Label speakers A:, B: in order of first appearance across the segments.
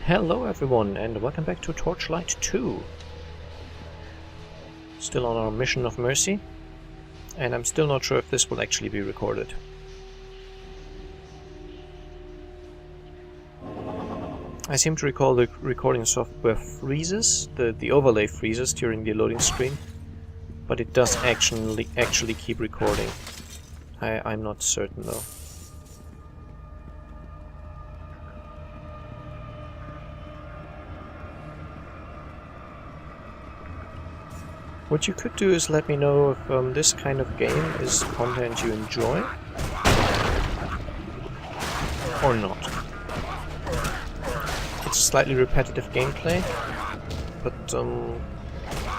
A: Hello everyone and welcome back to Torchlight 2. Still on our mission of mercy, and I'm still not sure if this will actually be recorded. I seem to recall the recording software freezes, the overlay freezes during the loading screen, but it does actually keep recording. I'm not certain though. What you could do is let me know if this kind of game is content you enjoy or not. It's slightly repetitive gameplay, but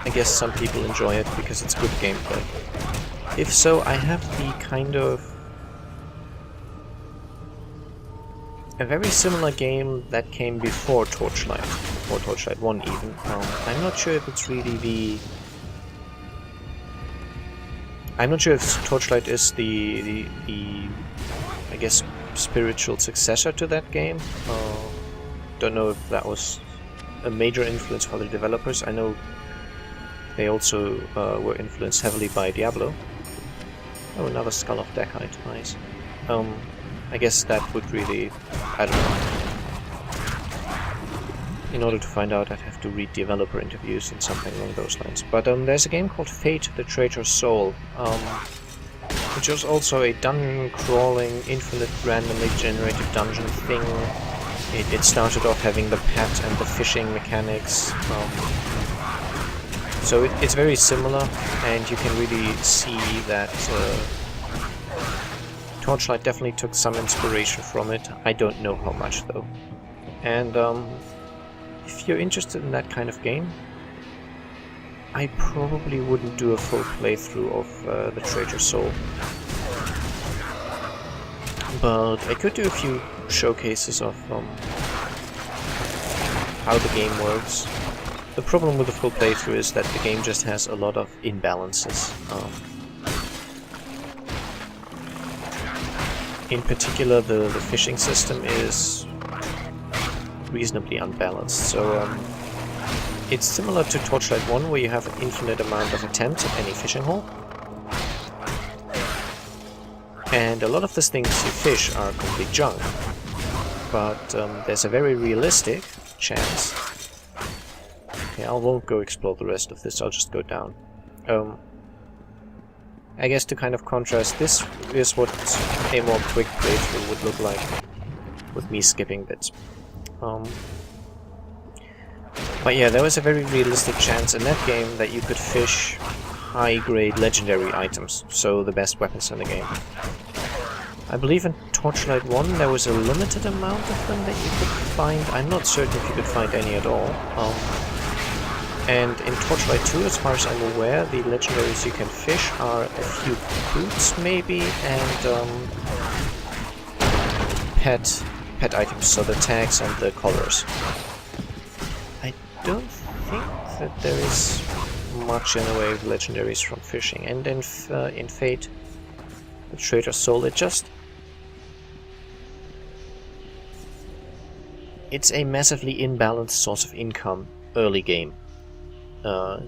A: I guess some people enjoy it because it's good gameplay. If so, I have the kind of a very similar game that came before Torchlight, or Torchlight 1 even. I'm not sure if it's really the... I'm not sure if Torchlight is the I guess, spiritual successor to that game. Don't know if that was a major influence for the developers. I know they also were influenced heavily by Diablo. Oh, another Skull of Decite, nice. I guess that would really... I don't know. In order to find out, I'd have to read developer interviews and something along those lines. But there's a game called Fate, the Traitor's Soul, which is also a dungeon-crawling, infinite randomly generated dungeon thing. It started off having the pet and the fishing mechanics, so it's very similar, and you can really see that Torchlight definitely took some inspiration from it. I don't know how much though. And if you're interested in that kind of game, I probably wouldn't do a full playthrough of the Traitor's Soul. But I could do a few showcases of how the game works. The problem with the full playthrough is that the game just has a lot of imbalances. In particular, the fishing system is reasonably unbalanced. So it's similar to Torchlight 1, where you have an infinite amount of attempts at any fishing hole. And a lot of the things you fish are complete junk. But there's a very realistic chance... Okay, I won't go explore the rest of this, I'll just go down. I guess to kind of contrast, this is what a more quick playthrough would look like, with me skipping bits. But yeah, there was a very realistic chance in that game that you could fish high-grade legendary items, so the best weapons in the game. I believe in Torchlight 1 there was a limited amount of them that you could find. I'm not certain if you could find any at all. And in Torchlight 2, as far as I'm aware, the legendaries you can fish are a few boots maybe, and pet items, so the tags and the collars. I don't think that there is much in the way of legendaries from fishing. And in Fate, the Traitor's Soul, it's a massively imbalanced source of income early game. I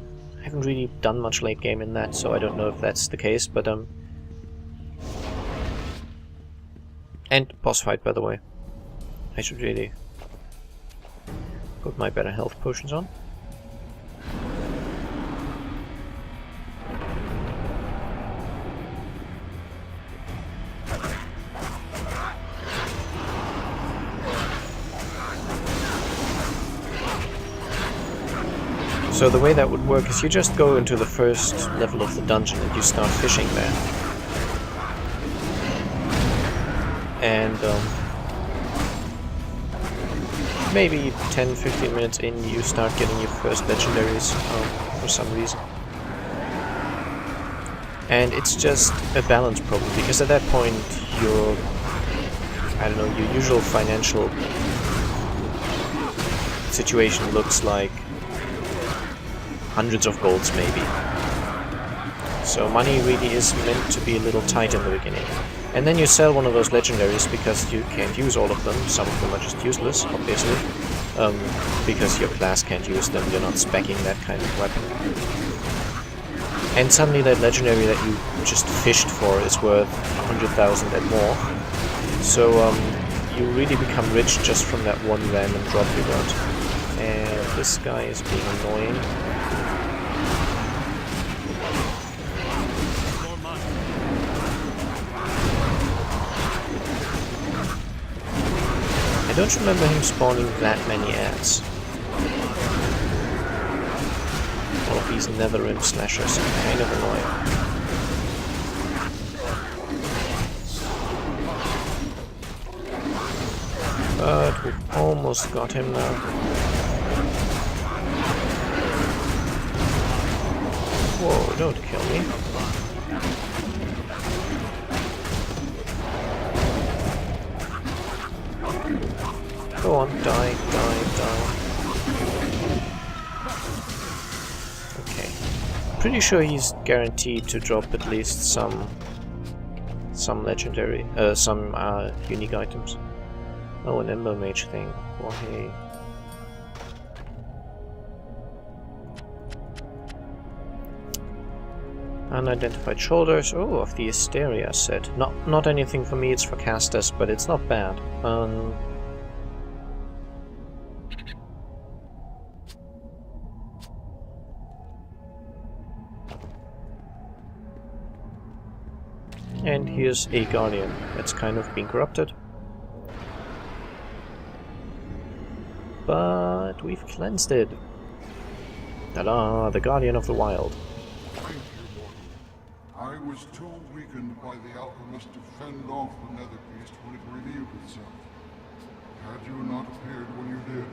A: haven't really done much late game in that, so I don't know if that's the case, but and boss fight, by the way. I should really put my better health potions on. So the way that would work is you just go into the first level of the dungeon and you start fishing there. And maybe 10-15 minutes in you start getting your first legendaries for some reason. And it's just a balance problem, because at that point your, I don't know, your usual financial situation looks like hundreds of golds maybe. So money really is meant to be a little tight in the beginning. And then you sell one of those legendaries because you can't use all of them. Some of them are just useless, obviously. because your class can't use them, you're not speccing that kind of weapon. And suddenly that legendary that you just fished for is worth 100,000 and more. So you really become rich just from that one random drop you got. And this guy is being annoying. I don't remember him spawning that many ads. All of these nether rim slashers are kind of annoying. But we've almost got him now. Whoa, don't kill me. Go on, die, die, die. Okay. Pretty sure he's guaranteed to drop at least some legendary, some unique items. Oh, an Ember Mage thing. Oh, hey. Unidentified shoulders. Oh, of the Asteria set. Not anything for me, it's for casters, but it's not bad. And here's a Guardian that's kind of been corrupted. But we've cleansed it. Ta-da! The Guardian of the Wild.
B: Thank you, Mortal. I was too weakened by the Alchemist to fend off the Nether Beast when it revealed itself. Had you not appeared when you did,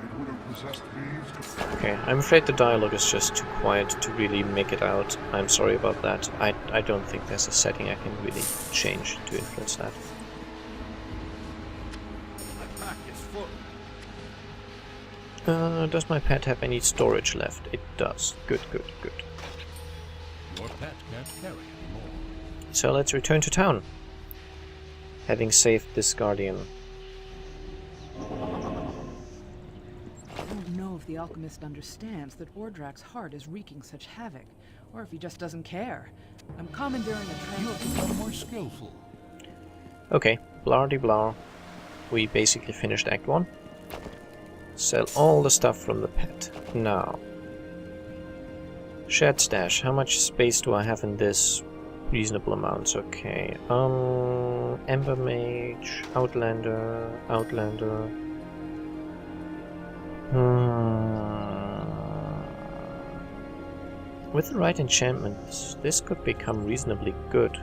B: it would have possessed bees to...
A: Okay, I'm afraid the dialogue is just too quiet to really make it out. I'm sorry about that. I don't think there's a setting I can really change to influence that.
B: My pack is full.
A: Does my pet have any storage left? It does. Good, good, good.
C: Your pet can't carry anymore.
A: So let's return to town. Having saved this Guardian.
D: I don't know if the Alchemist understands that Ordrak's heart is wreaking such havoc, or if he just doesn't care. I'm commandeering a
C: You have become more skillful.
A: Okay, blah-de-blah. We basically finished Act 1. Sell all the stuff from the pet. Now. Shared stash. How much space do I have in this? Reasonable amounts, okay. Ember Mage, Outlander. With the right enchantments, this could become reasonably good.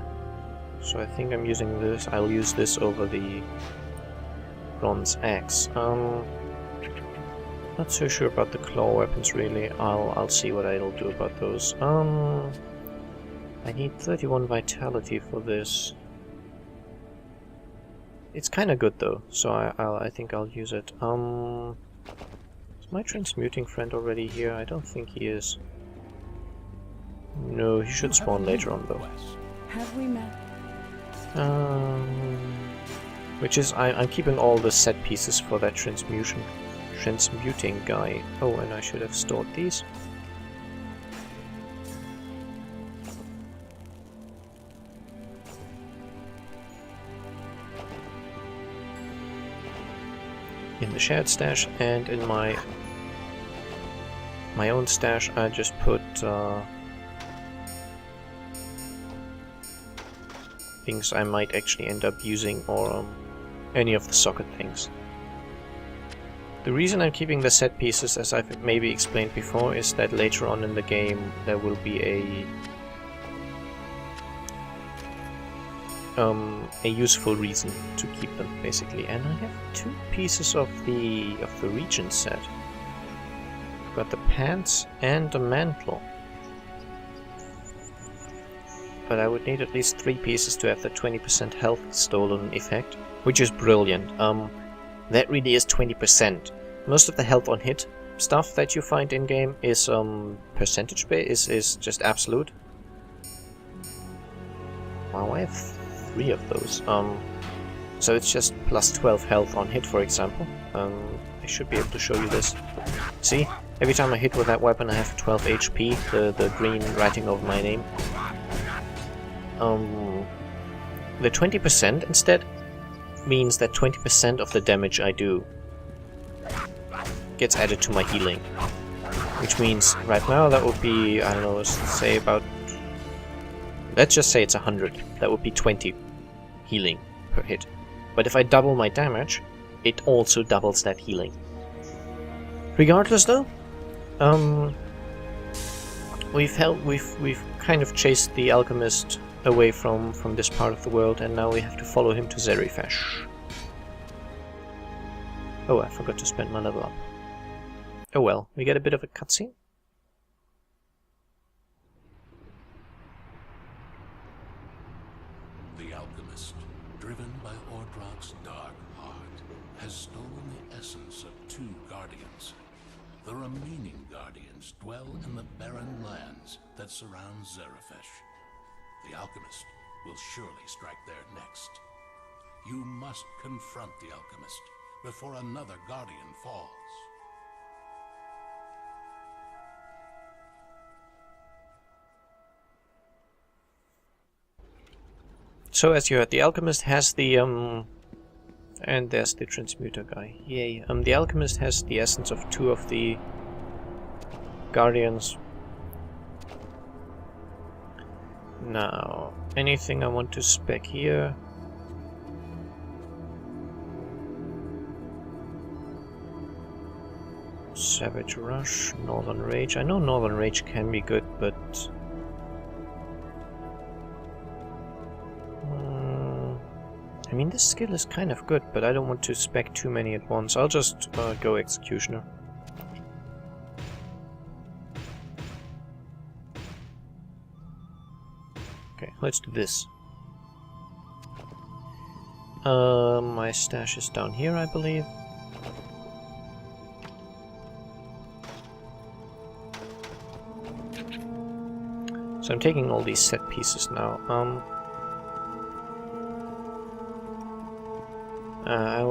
A: So I think I'm using this. I'll use this over the Bronze Axe. Not so sure about the claw weapons really. I'll see what I'll do about those. I need 31 vitality for this. It's kind of good though, so I think I'll use it. Is my transmuting friend already here? I don't think he is. No, he should spawn later on though.
D: Have we met?
A: Which is, I'm keeping all the set pieces for that transmuting guy. Oh, and I should have stored these. In the shared stash and in my own stash, I just put things I might actually end up using, or any of the socket things. The reason I'm keeping the set pieces, as I've maybe explained before, is that later on in the game there will be a useful reason to keep them, basically. And I have 2 pieces of the Regent set. I've got the pants and the mantle. But I would need at least 3 pieces to have the 20% health stolen effect, which is brilliant. That really is 20%. Most of the health on hit stuff that you find in game is percentage based, is just absolute. Wow, I have 3 of those. So it's just plus 12 health on hit, for example. I should be able to show you this. See? Every time I hit with that weapon I have 12 HP, the green writing over my name. The 20% instead means that 20% of the damage I do gets added to my healing. Which means right now that would be, I don't know, let's say about... Let's just say it's 100. That would be 20 healing per hit. But if I double my damage, it also doubles that healing. Regardless though, we've kind of chased the Alchemist away from this part of the world, and now we have to follow him to Zerifesh. Oh, I forgot to spend my level up. Oh well, we get a bit of a cutscene.
C: The Alchemist, driven by Ordrak's dark heart, has stolen the essence of two guardians. The remaining guardians dwell in the barren lands that surround Zerifesh. The Alchemist will surely strike there next. You must confront the Alchemist before another guardian falls.
A: So as you heard, the Alchemist has the and there's the transmuter guy. Yay. The Alchemist has the essence of two of the guardians. Now, anything I want to spec here? Savage Rush, Northern Rage. I know Northern Rage can be good, but I mean, this skill is kind of good, but I don't want to spec too many at once. I'll just go Executioner. Okay, let's do this. My stash is down here, I believe. So I'm taking all these set pieces now.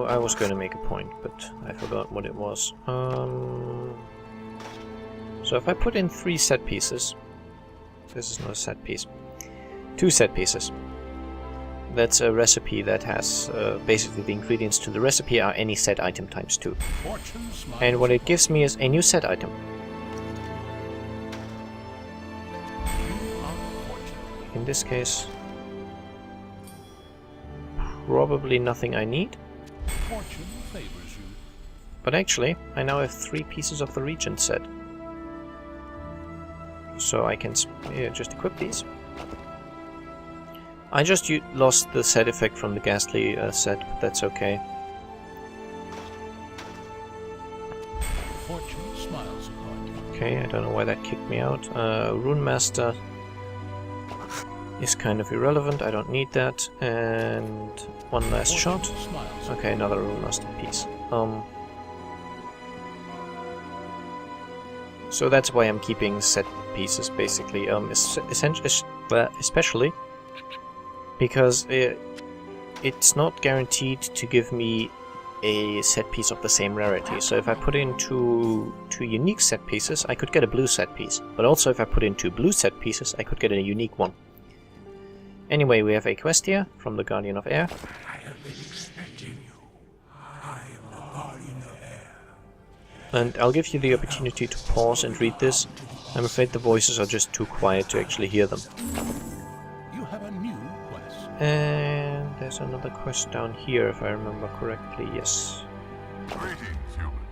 A: I was going to make a point, but I forgot what it was. So if I put in 3 set pieces, this is not a set piece, 2 set pieces. That's a recipe that has basically the ingredients to the recipe are any set item times 2. And what it gives me is a new set item. In this case, probably nothing I need. But actually, I now have 3 pieces of the Regent set. So I can just equip these. I just lost the set effect from the Ghastly set, but that's okay. Okay, I don't know why that kicked me out. Rune Master is kind of irrelevant, I don't need that. And one last shot. Okay, another Rune Master piece. So that's why I'm keeping set pieces, basically. Especially because it's not guaranteed to give me a set piece of the same rarity. So if I put in two unique set pieces, I could get a blue set piece. But also if I put in 2 blue set pieces, I could get a unique one. Anyway, we have a quest here from the Guardian of Air.
E: I have been expecting you. I am the Guardian of Air.
A: And I'll give you the opportunity to pause and read this. I'm afraid the voices are just too quiet to actually hear them.
C: You have a new quest.
A: And there's another quest down here, if I remember correctly, yes.
B: Greetings, human.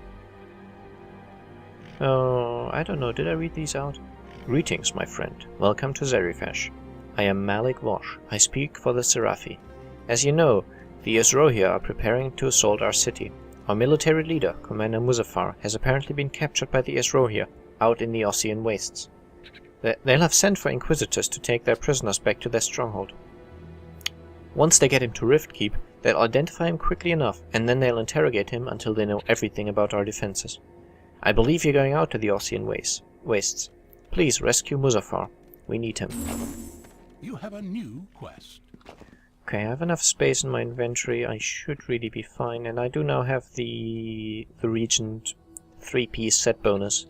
A: Oh, I don't know, did I read these out? Greetings, my friend. Welcome to Zerifesh. I am Malik Vosh. I speak for the Seraphi. As you know, the Ezrohia are preparing to assault our city. Our military leader, Commander Muzaffar, has apparently been captured by the Ezrohia, out in the Ossian wastes. They'll have sent for Inquisitors to take their prisoners back to their stronghold. Once they get him to Riftkeep, they'll identify him quickly enough, and then they'll interrogate him until they know everything about our defenses. I believe you're going out to the Ossian wastes. Please rescue Muzaffar. We need him.
C: You have a new quest.
A: Okay, I have enough space in my inventory. I should really be fine, and I do now have the Regent 3-piece set bonus.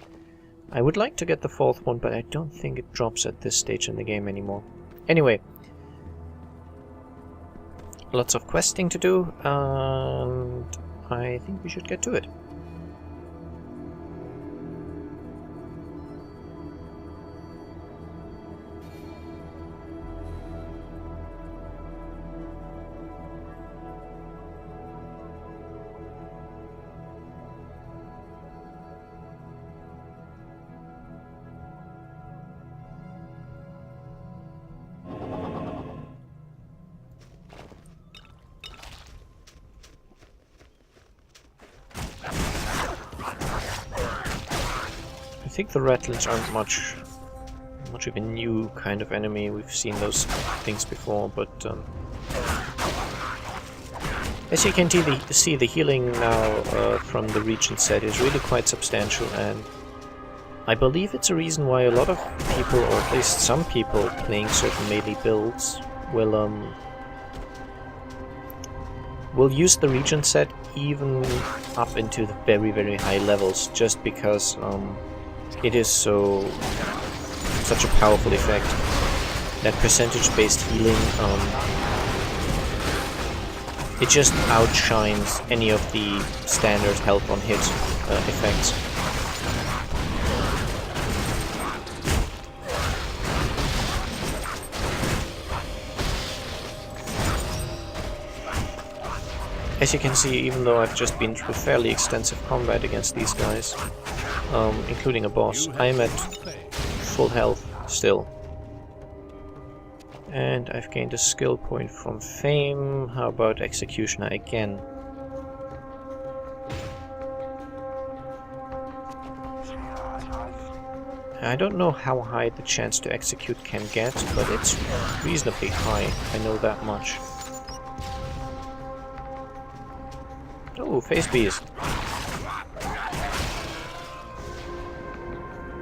A: I would like to get the 4th one, but I don't think it drops at this stage in the game anymore. Anyway, lots of questing to do, and I think we should get to it. I think the Rattlers aren't much of a new kind of enemy. We've seen those things before, but as you can see, the healing now from the Regent set is really quite substantial, and I believe it's a reason why a lot of people, or at least some people, playing certain melee builds will use the Regent set even up into the very, very high levels, just because it is such a powerful effect. That percentage-based healing, it just outshines any of the standard health on hit effects. As you can see, even though I've just been through fairly extensive combat against these guys, including a boss, I'm at full health still. And I've gained a skill point from Fame. How about Executioner again? I don't know how high the chance to execute can get, but it's reasonably high, I know that much. Oh, face beast.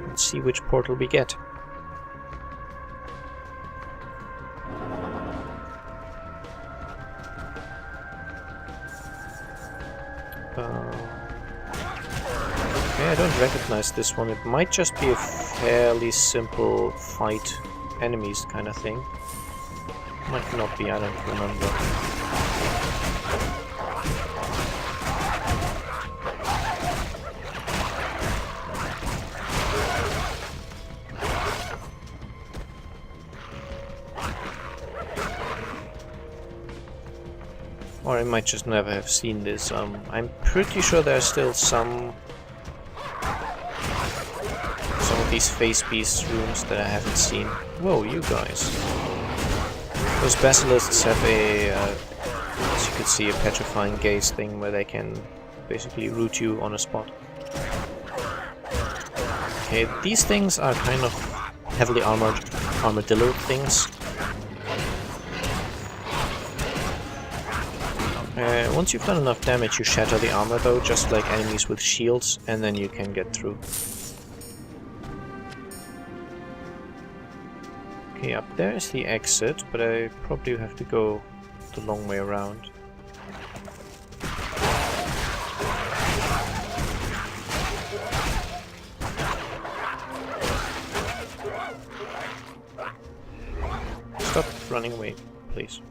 A: Let's see which portal we get. Okay, I don't recognize this one. It might just be a fairly simple fight enemies kind of thing. Might not be, I don't remember. Or I might just never have seen this. I'm pretty sure there are still some of these face beast rooms that I haven't seen. Whoa, you guys! Those basilisks have a, as you can see, a petrifying gaze thing where they can basically root you on a spot. Okay, these things are kind of heavily armored armadillo things. Once you've done enough damage, you shatter the armor though, just like enemies with shields, and then you can get through. Okay, up there is the exit, but I probably have to go the long way around. Stop running away, please.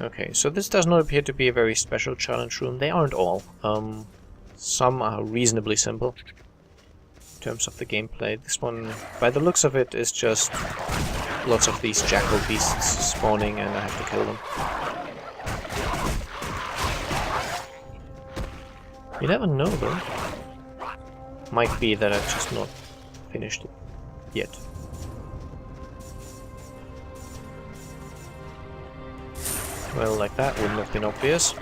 A: Okay, so this does not appear to be a very special challenge room. They aren't all. Some are reasonably simple in terms of the gameplay. This one, by the looks of it, is just lots of these jackal beasts spawning and I have to kill them. You never know though. Might be that I've just not finished it yet. Well, like that wouldn't have been obvious.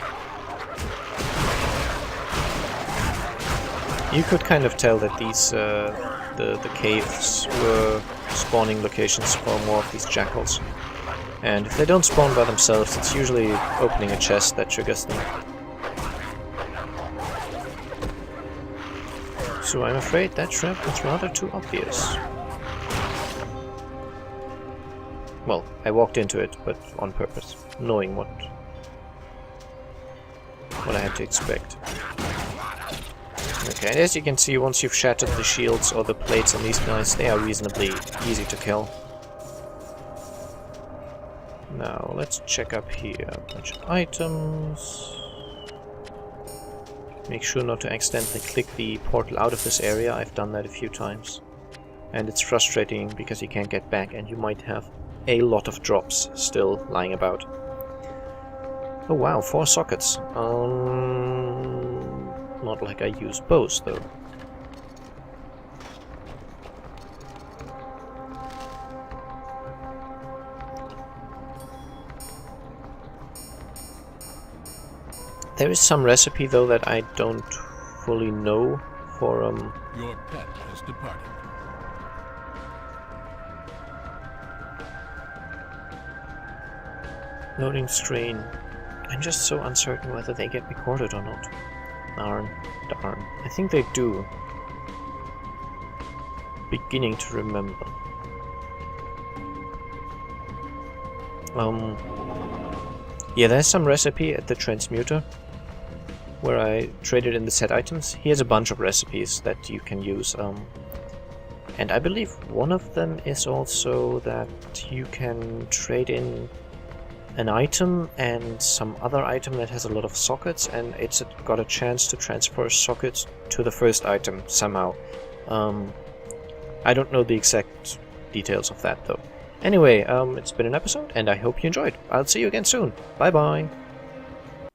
A: You could kind of tell that these, the caves were spawning locations for more of these jackals. And if they don't spawn by themselves, it's usually opening a chest that triggers them. So I'm afraid that trap was rather too obvious. Well, I walked into it, but on purpose, knowing what I had to expect. Okay, and as you can see, once you've shattered the shields or the plates on these guys, they are reasonably easy to kill. Now, let's check up here. A bunch of items. Make sure not to accidentally click the portal out of this area. I've done that a few times. And it's frustrating because you can't get back and you might have a lot of drops still lying about. Oh wow, 4 sockets. Not like I use bows though. There is some recipe though that I don't fully know for
C: Your pet has departed.
A: loading screen. I'm just so uncertain whether they get recorded or not. Darn. I think they do. Beginning to remember. Yeah, there's some recipe at the transmuter where I traded in the set items. Here's a bunch of recipes that you can use. And I believe one of them is also that you can trade in an item and some other item that has a lot of sockets, and it's got a chance to transfer sockets to the first item somehow. I don't know the exact details of that though. Anyway, it's been an episode and I hope you enjoyed. I'll see you again soon. Bye bye.